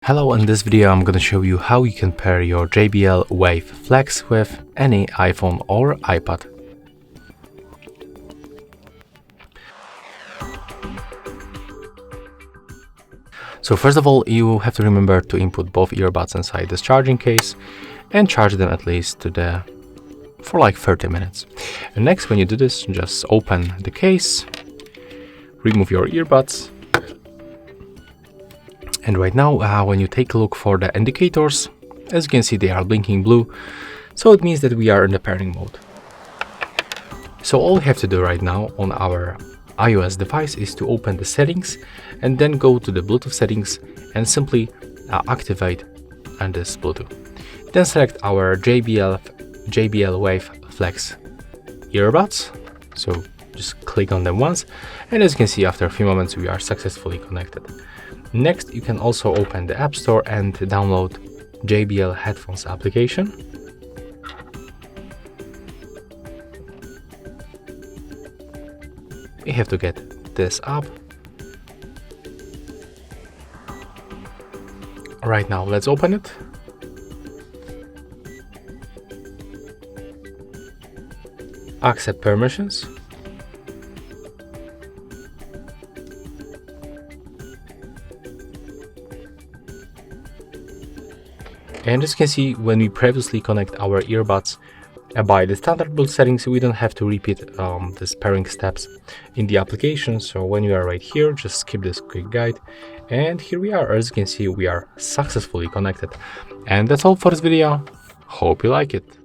Hello, in this video I'm gonna show you how you can pair your JBL Wave Flex with any iPhone or iPad. So first of all, you have to remember to input both earbuds inside this charging case and charge them at least for like 30 minutes. And next, when you do this, just open the case, remove your earbuds. And right now, when you take a look for the indicators, as you can see, they are blinking blue. So it means that we are in the pairing mode. So all we have to do right now on our iOS device is to open the settings and then go to the Bluetooth settings and simply activate this Bluetooth. Then select our JBL Wave Flex earbuds. So just click on them once. And as you can see, after a few moments, we are successfully connected. Next, you can also open the App Store and download JBL Headphones application. You have to get this app. Right now, let's open it. Accept permissions. And as you can see, when we previously connect our earbuds by the standard Bluetooth settings, we don't have to repeat these pairing steps in the application. So when you are right here, just skip this quick guide. And here we are. As you can see, we are successfully connected. And that's all for this video. Hope you like it.